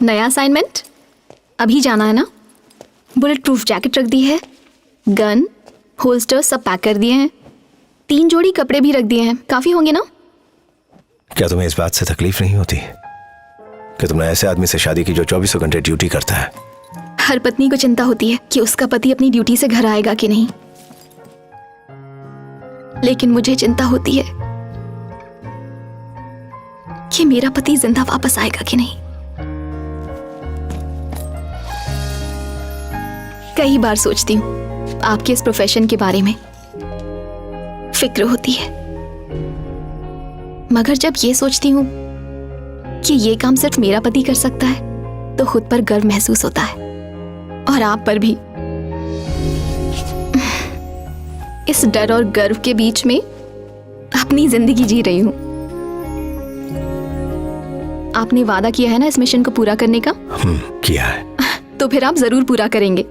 नया असाइनमेंट? अभी जाना है ना? बुलेट प्रूफ जैकेट रख दी है, गन, होल्स्टर सब पैक कर दिए हैं, 3 जोड़ी कपड़े भी रख दिए हैं, काफी होंगे ना? क्या तुम्हें इस बात से तकलीफ नहीं होती कि तुमने ऐसे आदमी से शादी की जो 24 घंटे ड्यूटी करता है? हर पत्नी को चिंता होती है कि उसका पति अपनी ड्यूटी से घर आएगा कि नहीं, लेकिन मुझे चिंता होती है कि मेरा पति जिंदा वापस आएगा कि नहीं। कई बार सोचती हूँ आपके इस प्रोफेशन के बारे में, फिक्र होती है, मगर जब ये सोचती हूँ कि ये काम सिर्फ मेरा पति कर सकता है तो खुद पर गर्व महसूस होता है, और आप पर भी। इस डर और गर्व के बीच में अपनी जिंदगी जी रही हूं। आपने वादा किया है ना इस मिशन को पूरा करने का? किया है। तो फिर आप जरूर पूरा करेंगे।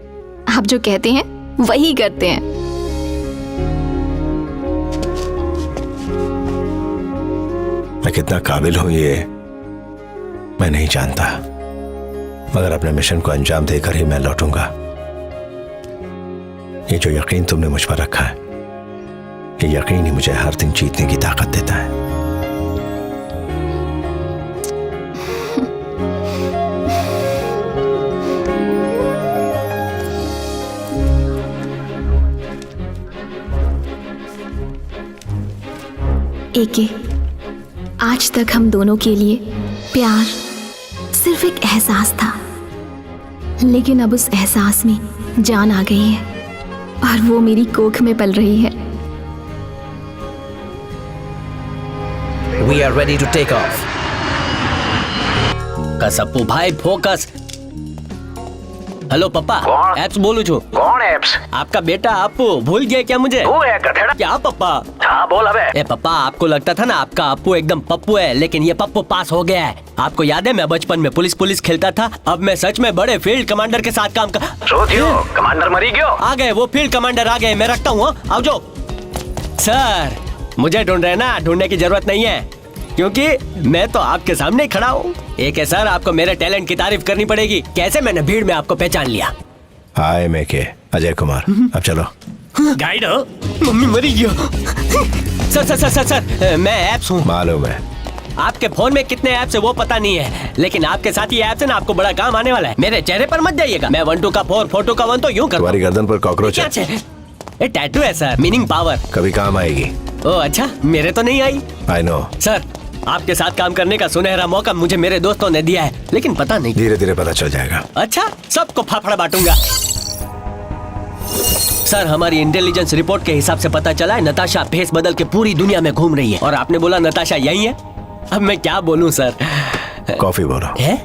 आप जो कहते हैं वही करते हैं। मैं कितना काबिल हूं ये मैं नहीं जानता, मगर अपने मिशन को अंजाम देकर ही मैं लौटूंगा। ये जो यकीन तुमने मुझ पर रखा है, ये यकीन ही मुझे हर दिन जीतने की ताकत देता है। एके, आज तक हम दोनों के लिए प्यार सिर्फ एक एहसास था, लेकिन अब उस एहसास में जान आ गई है और वो मेरी कोख में पल रही है। We are ready to take off. कसप्पू भाई फोकस। हेलो पप्पा, कौन? एप्स बोलू छू। कौन एप्स? आपका बेटा अपू भूल गया क्या मुझे? तू है गधेड़ा? क्या पप्पा? हाँ बोल अबे। ए पप्पा, आपको लगता था ना आपका अपू एकदम पप्पू है, लेकिन ये पप्पू पास हो गया है। आपको याद है मैं बचपन में पुलिस खेलता था, अब मैं सच में बड़े फील्ड कमांडर के साथ काम कर। सोचियो कमांडर मरी गयो। आ गए वो फील्ड कमांडर आ गए, मैं रखता हूँ। आओ जो सर, मुझे ढूंढ रहे ना, ढूंढने की जरूरत नहीं है क्योंकि मैं तो आपके सामने खड़ा हूँ। एक है सर, आपको मेरे टैलेंट की तारीफ करनी पड़ेगी। कैसे मैंने भीड़ में आपको पहचान लिया। हाय मैं के अजय कुमार, अब चलो। गाइड हो? मम्मी मरी गया। Sir sir sir sir sir, मैं ऐप्स हूँ। मालूम है। आपके फोन में कितने ऐप्स है वो पता नहीं है, लेकिन आपके साथ ये ऐप्स है ना, आपको बड़ा काम आने वाला है। मेरे चेहरे पर मत जाइएगा। मैं 1 2 का 4, 4 2 का 1 तो यूं कर। तुम्हारी गर्दन पर कॉकरोच है। क्या ये टैटू है सर, मीनिंग पावर। कभी काम आएगी। ओ अच्छा, मेरे तो नहीं आई। I know. सर, आपके साथ काम करने का सुनहरा मौका मुझे मेरे दोस्तों ने दिया है, लेकिन पता नहीं। धीरे धीरे पता चल जाएगा। अच्छा, सबको फाफड़ा बांटूंगा। सर, हमारी इंटेलिजेंस रिपोर्ट के हिसाब से पता चला है नताशा भेस बदल के पूरी दुनिया में घूम रही है, और आपने बोला नताशा यही है। अब मैं क्या बोलूं सर? कॉफी बोलो। है?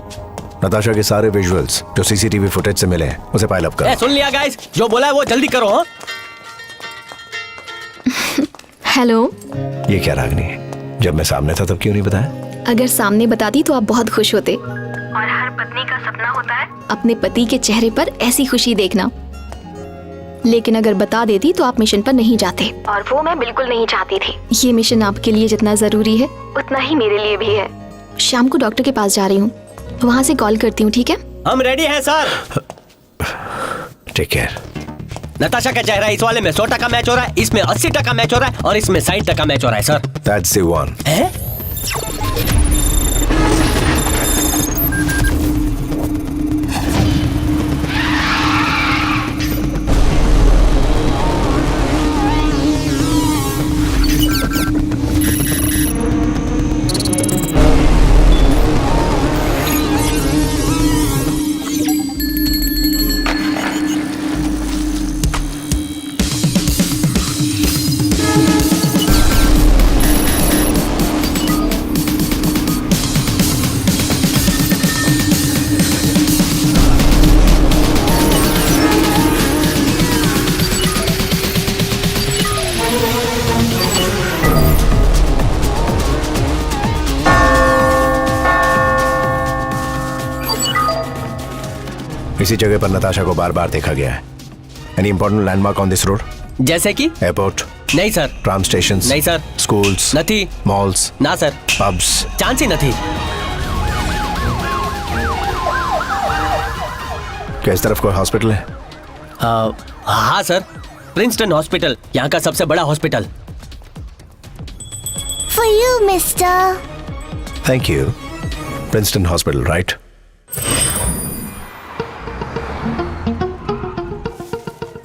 नताशा के सारे विजुअल्स जो सीसीटीवी फुटेज से मिले हैं उसे पाइल अप करो। सुन लिया गाइस, जो बोला है वो जल्दी करो। हाँ? हेलो। ये क्या रागनी है? जब मैं सामने था तब क्यों नहीं बताया? अगर सामने बताती तो आप बहुत खुश होते, और हर पत्नी का सपना होता है अपने पति के चेहरे पर ऐसी खुशी देखना। लेकिन अगर बता देती तो आप मिशन पर नहीं जाते, और वो मैं बिल्कुल नहीं चाहती थी। ये मिशन आपके लिए जितना जरूरी है उतना ही मेरे लिए भी है। शाम को डॉक्टर के पास जा रही हूँ, वहाँ से कॉल करती हूँ, ठीक है? हम रेडी हैं सर। Take care. नताशा का चेहरा इस वाले में 100% मैच हो रहा है, इसमें 80% मैच हो रहा है, और इसमें 60% मैच हो रहा है सर। That's the one. है? इसी जगह पर नताशा को बार बार देखा गया है। Any important landmark on this road? जैसे कि? एयरपोर्ट? नहीं सर। Tram station? नहीं सर। स्कूल्स? नहीं। मॉल्स? ना सर। पब्स? चांस ही नहीं। क्या इस तरफ कोई हॉस्पिटल है? हाँ सर, प्रिंसटन हॉस्पिटल, यहाँ का सबसे बड़ा hospital. For you, mister. Thank you. Princeton hospital, right?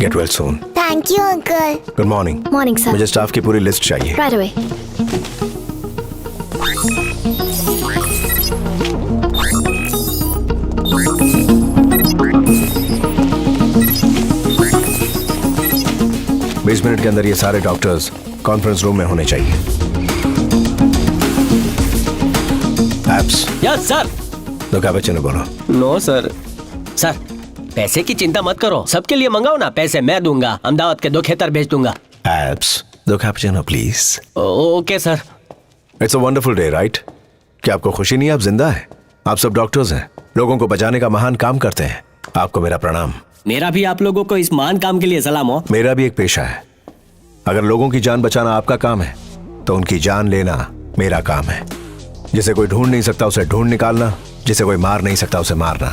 Get well soon. Thank you, uncle. Good morning. Morning sir. मुझे स्टाफ की पूरी लिस्ट चाहिए। Right away. बीस मिनट के अंदर ये सारे डॉक्टर्स कॉन्फ्रेंस रूम में होने चाहिए। एप्स यस सर। दो कैपेचिनो बोलो। No sir. सर, पैसे की चिंता मत करो, सबके लिए मंगाओ ना, पैसे मैं दूंगा, अहमदाबाद के 2 खेतर भेज दूंगा। एप्स दो cappuccino please. Okay sir. It's a wonderful day, right? क्या आपको खुशी नहीं है? आप जिंदा हैं, आप सब डॉक्टर्स हैं, लोगों को बचाने का महान काम करते हैं। आपको मेरा प्रणाम। मेरा भी आप लोगों को इस महान काम के लिए सलाम हो। मेरा भी एक पेशा है। अगर लोगों की जान बचाना आपका काम है तो उनकी जान लेना मेरा काम है। जिसे कोई ढूंढ नहीं सकता उसे ढूंढ निकालना, जिसे कोई मार नहीं सकता उसे मारना,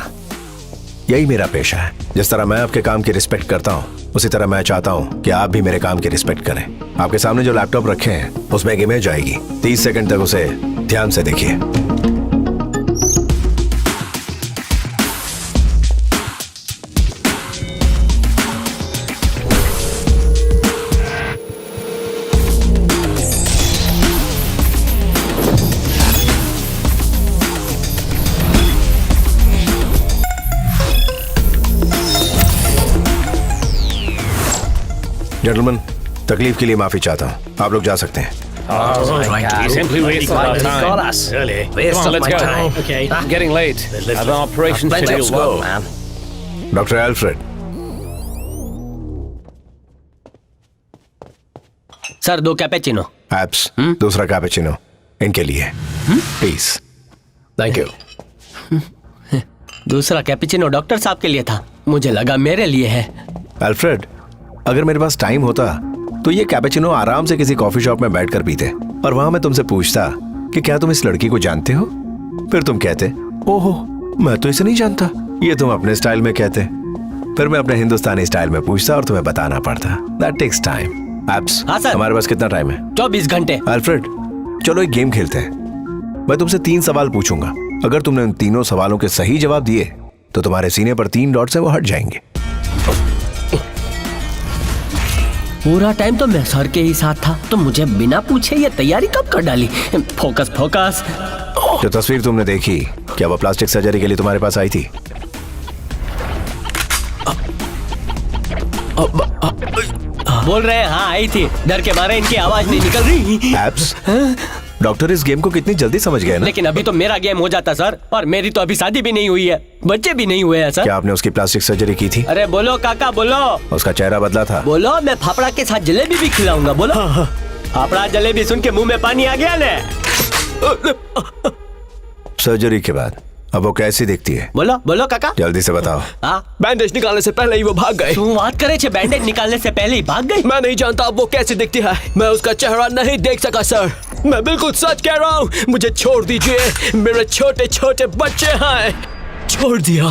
यही मेरा पेशा है। जिस तरह मैं आपके काम की रिस्पेक्ट करता हूँ, उसी तरह मैं चाहता हूँ कि आप भी मेरे काम की रिस्पेक्ट करें। आपके सामने जो लैपटॉप रखे हैं उसमें एक इमेज आएगी, 30 सेकंड तक उसे ध्यान से देखिए। जेंटलमैन, तकलीफ के लिए माफी चाहता हूँ, आप लोग जा सकते हैं। Simply wasted our time. Really? Come on, let's go. Okay. Getting late. I have an operation to deal with. Doctor Alfred. Sir, 2 cappuccino. Apps दूसरा कैपेचिनो इनके लिए प्लीज। Thank you. दूसरा कैपेचिनो डॉक्टर साहब के लिए था, मुझे लगा मेरे लिए है। एल्फ्रेड, अगर मेरे पास टाइम होता तो ये कैपेचिनो आराम से किसी कॉफी शॉप में बैठकर पीते और वहां मैं तुमसे पूछता कि क्या तुम इस लड़की को जानते हो, फिर तुम कहते ओहो मैं तो इसे नहीं जानता, ये तुम अपने स्टाइल में कहते, फिर मैं अपने हिंदुस्तानी स्टाइल में पूछता और तुम्हें बताना पड़ता। That takes time. एप्स, हाँ सर। हमारे पास कितना टाइम है? 24 घंटे। एल्फ्रेड, चलो एक गेम खेलते हैं। मैं तुमसे 3 सवाल पूछूंगा, अगर तुमने उन तीनों सवालों के सही जवाब दिए तो तुम्हारे सीने पर 3 डॉट्स हैं, वो हट जाएंगे। पूरा टाइम तो मैं सर के ही साथ था, तो मुझे बिना पूछे ये तैयारी कब कर डाली? Focus focus. जो तस्वीर तुमने देखी, क्या वो प्लास्टिक सर्जरी के लिए तुम्हारे पास आई थी? बोल रहे हैं हाँ आई थी, डर के मारे इनकी आवाज नहीं निकल रही। एप्स, डॉक्टर इस गेम को कितनी जल्दी समझ गए ना? लेकिन अभी तो मेरा गेम हो जाता सर, और मेरी तो अभी शादी भी नहीं हुई है, बच्चे भी नहीं हुए हैं सर। क्या आपने उसकी प्लास्टिक सर्जरी की थी? अरे बोलो काका बोलो। उसका चेहरा बदला था? बोलो, मैं फाफड़ा के साथ जलेबी भी खिलाऊंगा। बोलो। फाफड़ा जलेबी सुन के मुंह में पानी आ गया ना। सर्जरी के बाद अब वो कैसी दिखती है? बोलो बोलो काका, जल्दी से बताओ। हाँ, बैंडेज निकालने से पहले ही वो भाग गए। तू बात करे छे, बैंडेज निकालने से पहले ही भाग गई। मैं नहीं जानता अब वो कैसे दिखती है, मैं उसका चेहरा नहीं देख सका सर, मैं बिल्कुल सच कह रहा हूँ, मुझे छोड़ दीजिए, मेरे छोटे छोटे बच्चे हैं, छोड़ दिया।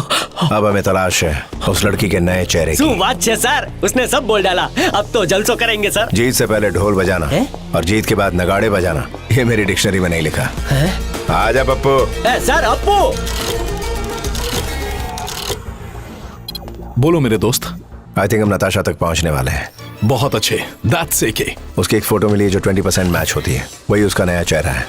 अब हमें तलाश है उस लड़की के नए चेहरे तू की। बात छे सर, उसने सब बोल डाला, अब तो जलसो करेंगे सर। जीत से पहले ढोल बजाना है? और जीत के बाद नगाड़े बजाना, ये मेरी डिक्शनरी में नहीं लिखा है। आजा पप्पू। सर अप्पू। बोलो मेरे दोस्त। आई थिंक हम नताशा तक पहुंचने वाले हैं। बहुत अच्छे, दैट्स ओके। उसकी एक फोटो मिली है जो 20% मैच होती है, वही उसका नया चेहरा है।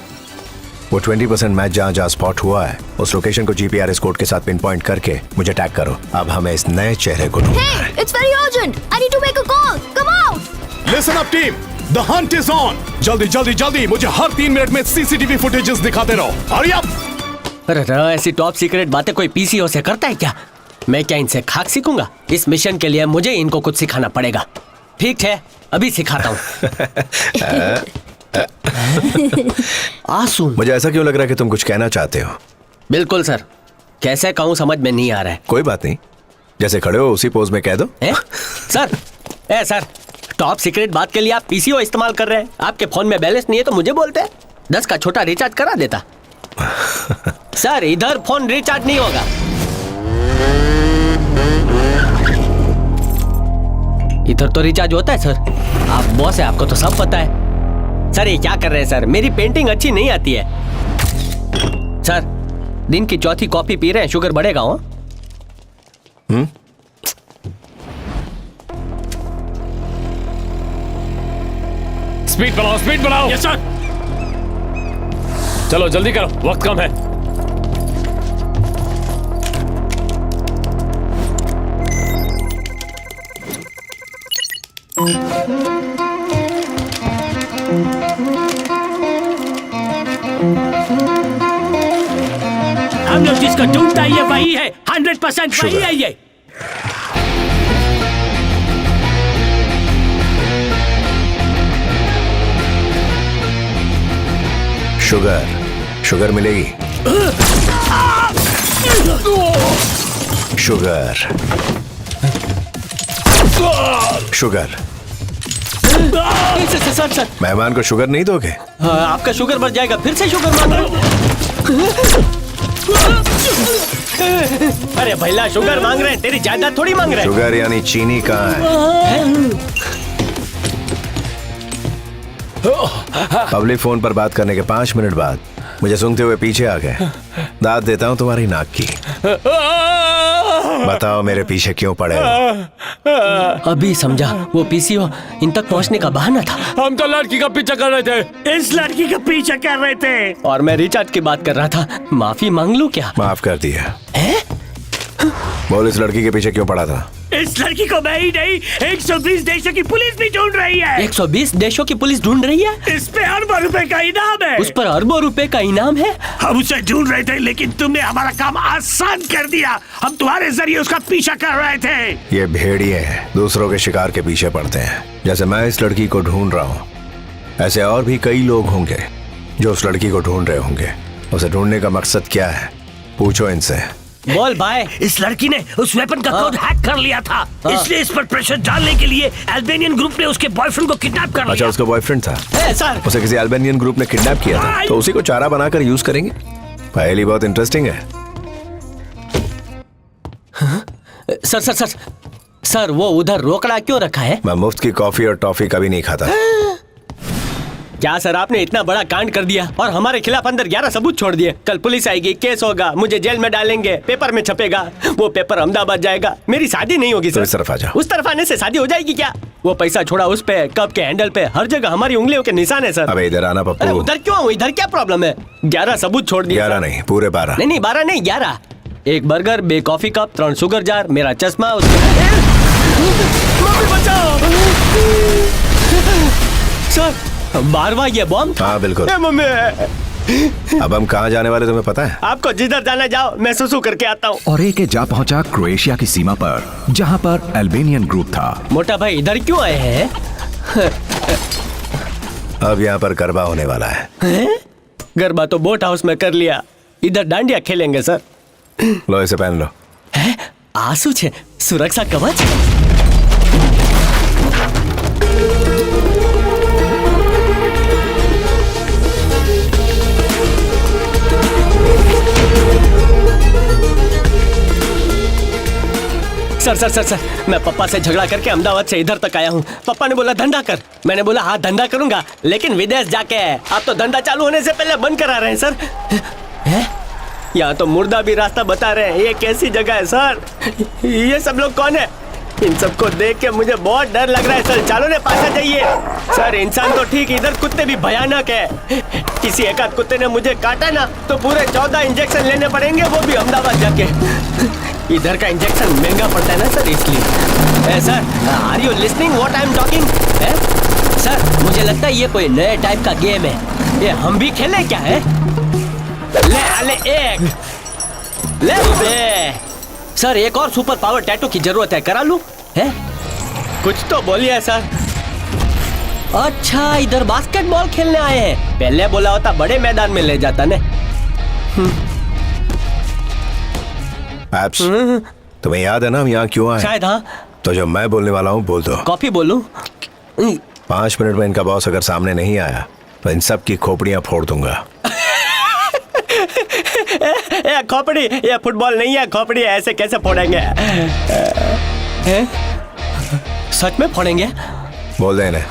वो 20% मैच जहाँ जहाँ स्पॉट हुआ है उस लोकेशन को जीपीआरएस कोड के साथ पिन पॉइंट करके मुझे टैग करो। अब हमें इस नए चेहरे को ढूंढना है। Hey, it's very urgent. I need to make a call. Come out. Listen up team, the Hunt is on. जल्दी जल्दी जल्दी मुझे हर 3 मिनट में सीसीटीवी फुटेजेस दिखाते रहो। Hurry up. अरे ऐसी टॉप सीक्रेट बातें कोई पीसीओ से करता है क्या? मैं क्या इनसे खाक सीखूंगा? इस मिशन के लिए मुझे इनको कुछ सिखाना पड़ेगा। ठीक है, अभी सिखाता हूँ। आंसू। मुझे ऐसा क्यों लग रहा है कि तुम कुछ कहना चाहते हो? बिल्कुल सर, कैसे कहूँ समझ में नहीं आ रहा है। कोई बात नहीं, जैसे खड़े हो उसी पोज में कह दो। सर, टॉप सीक्रेट बात के लिए आप पीसीओ इस्तेमाल कर रहे हैं। आपके फोन में बैलेंस नहीं है तो मुझे बोलते हैं, 10 का छोटा रिचार्ज करा देता। सर, इधर फोन रिचार्ज नहीं होगा। इधर तो रिचार्ज होता है सर। आप बॉस है, आपको तो सब पता है। सर ये क्या कर रहे हैं सर, मेरी पेंटिंग अच्छी नहीं आती है। सर दिन की चौथी कॉफी पी रहे हैं, शुगर बढ़ेगा। हो स्पीड बढ़ाओ, स्पीड बढ़ाओ। Yes sir. चलो जल्दी करो, वक्त कम है। हम लोग जिसको ढूंढता है ये वही है, 100% वही है ये। शुगर, शुगर मिलेगी। Sugar, sugar. सर सर मेहमान को शुगर नहीं दोगे? आपका शुगर बढ़ जाएगा, फिर से शुगर मांग रहे हो। अरे भैया शुगर मांग रहे हैं, तेरी जायदाद थोड़ी मांग रहे हैं। शुगर यानी चीनी कहाँ है? पब्लिक फोन पर बात करने के 5 मिनट बाद मुझे सूंघते हुए पीछे आ गए। दाद देता हूँ तुम्हारी नाक की। बताओ मेरे पीछे क्यों पड़े हो? अभी समझा, वो पीसीओ इन तक पहुंचने का बहाना था। हम तो लड़की का पीछा कर रहे थे, इस लड़की का पीछा कर रहे थे। और मैं रिचार्ज की बात कर रहा था। माफी मांग लूं क्या? माफ कर दिया। बोल, इस लड़की के पीछे क्यों पड़ा था? इस लड़की को मैं ही नहीं, 120 देशों की पुलिस भी ढूंढ रही है। 120 देशों की पुलिस ढूंढ रही है? इस पे अरबों रुपए का इनाम है। उस पर अरबों रुपए का इनाम है? हम उसे ढूंढ रहे थे, लेकिन तुमने हमारा काम आसान कर दिया। हम तुम्हारे जरिए उसका पीछा कर रहे थे। ये भेड़िए हैं, दूसरों के शिकार के पीछे पड़ते हैं। जैसे मैं इस लड़की को ढूंढ रहा हूँ, ऐसे और भी कई लोग होंगे जो उस लड़की को ढूंढ रहे होंगे। उसे ढूंढने का मकसद क्या है, पूछो इनसे। बोल भाई। इस लड़की ने उस वेपन का कोड हैक कर लिया था, इसलिए इस पर प्रेशर डालने के लिए अल्बानियन ग्रुप ने उसके बॉयफ्रेंड को किडनैप कर लिया। अच्छा, उसका बॉयफ्रेंड था? सर उसे किसी अल्बानियन ग्रुप ने किडनैप किया था, तो उसी को चारा बनाकर यूज करेंगे। पहली बहुत इंटरेस्टिंग है। सर सर सर सर वो उधर रोकड़ा क्यों रखा है? मैं मुफ्त की कॉफी और टॉफी कभी नहीं खाता। क्या सर, आपने इतना बड़ा कांड कर दिया और हमारे खिलाफ अंदर 11 सबूत छोड़ दिए। कल पुलिस आएगी, केस होगा, मुझे जेल में डालेंगे, पेपर में छपेगा, वो पेपर अहमदाबाद जाएगा, मेरी शादी नहीं होगी। सर इस तरफ आ जाओ। उस तरफ आने से शादी हो जाएगी क्या? वो पैसा छोड़ा उस पे, कप के हैंडल पे, हर जगह हमारी उंगलियों के निशान है सर। अबे इधर आना अरे पप्पू। उधर क्यों आऊं? इधर क्या प्रॉब्लम है? 11 सबूत छोड़ दिए। 11 नहीं, पूरे 12। नहीं 12 नहीं, 11। एक burger, 2 coffee cup, 3 sugar jar, मेरा चश्मा, बचाओ सर। 12वां ये बॉम्ब था? हाँ बिल्कुल। मम्मी, अब हम कहाँ जाने वाले तुम्हें पता है? आपको जिधर जाना जाओ, मैं सुसु करके आता हूँ। और एक जा पहुंचा क्रोएशिया की सीमा पर, जहां पर अल्बानियन ग्रुप था। मोटा भाई इधर क्यों आए हैं? अब यहाँ पर गरबा होने वाला है। गरबा तो बोट हाउस में कर लिया, इधर डांडिया खेलेंगे सर। लो इसे पहन लो। आंसू छे, सुरक्षा कवच। सर सर सर सर मैं पप्पा से झगड़ा करके अहमदाबाद से इधर तक आया हूँ। पप्पा ने बोला धंधा कर, मैंने बोला हाँ धंधा करूंगा, लेकिन विदेश जाके। आप तो धंधा चालू होने से पहले बंद करा रहे हैं सर। यहाँ तो मुर्दा भी रास्ता बता रहे हैं। ये कैसी जगह है सर? ये सब लोग कौन है? इन सबको देख के मुझे बहुत डर लग रहा है सर। चालों ने पासा जाइए सर। इंसान तो ठीक, इधर कुत्ते भी भयानक है। किसी एक आध कुत्ते ने मुझे काटा ना तो पूरे 14 इंजेक्शन लेने पड़ेंगे, वो भी अहमदाबाद जाके। इधर का इंजेक्शन महंगा पड़ता है ना सर, इसलिए। Sir are you listening what I am talking? Sir मुझे लगता है ये कोई नए टाइप का गेम है। ये हम भी खेलें क्या है? ले एक ले बे। सर एक और सुपर पावर टैटू की जरूरत है, करा लूं? है कुछ तो बोलिए सर। अच्छा इधर बास्केटबॉल खेलने आए हैं। पहले बोला होता बड़े मैदान में ले जाता ने। एप्स, तुम्हें याद है ना हम यहाँ क्यों आए? शायद हाँ। तो जो मैं बोलने वाला हूँ बोल दो। कॉफी बोलूं? 5 मिनट में इनका बॉस अगर सामने नहीं आया तो इन सब की खोपड़ियाँ फोड़ दूंगा। ये खोपड़ी, ये फुटबॉल नहीं है, खोपड़ी है। ऐसे कैसे फोड़ेंगे? सच में फोड़ेंगे? बोल दे इन्हें।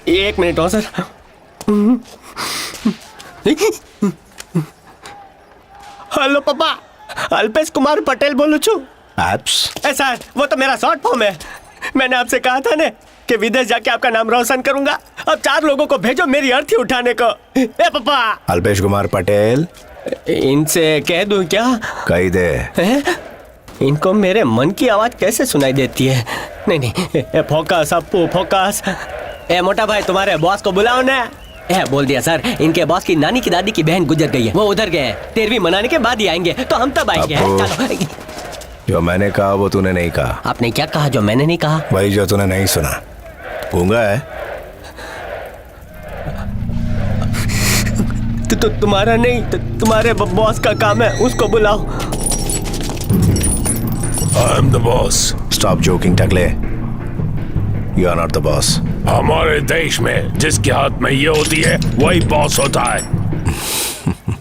1 मिनट हो सर। हेलो पापा, अल्पेश कुमार पटेल बोलू छू। एप्स सर वो तो मेरा शॉर्ट फॉर्म है। मैंने आपसे कहा था ना कि विदेश जाके आपका नाम रोशन करूंगा। अब 4 लोगों को भेजो मेरी अर्थी उठाने को। ए पापा, अल्पेश कुमार पटेल इनसे कह दूं क्या? कही दे। इनको मेरे मन की आवाज कैसे सुनाई देती है? नहीं, फोकस अपू फोकस। ए मोटा भाई, तुम्हारे बॉस को बुलाओ ना। बोल दिया सर, इनके बॉस की नानी की दादी की बहन गुजर गई है, वो उधर गए हैं। 13वीं मनाने के बाद ही आएंगे, तो हम तब आएंगे। चलो। जो मैंने कहा वो तूने नहीं कहा। आपने क्या कहा जो मैंने नहीं कहा? वही जो तूने नहीं सुना। गूंगा है? तो तुम्हारा नहीं, तुम्हारे बॉस का काम है, उसको बुलाओ। I am the boss. Stop joking टकले। You are not the boss. हमारे देश में जिसके हाथ में ये होती है वही बॉस होता है।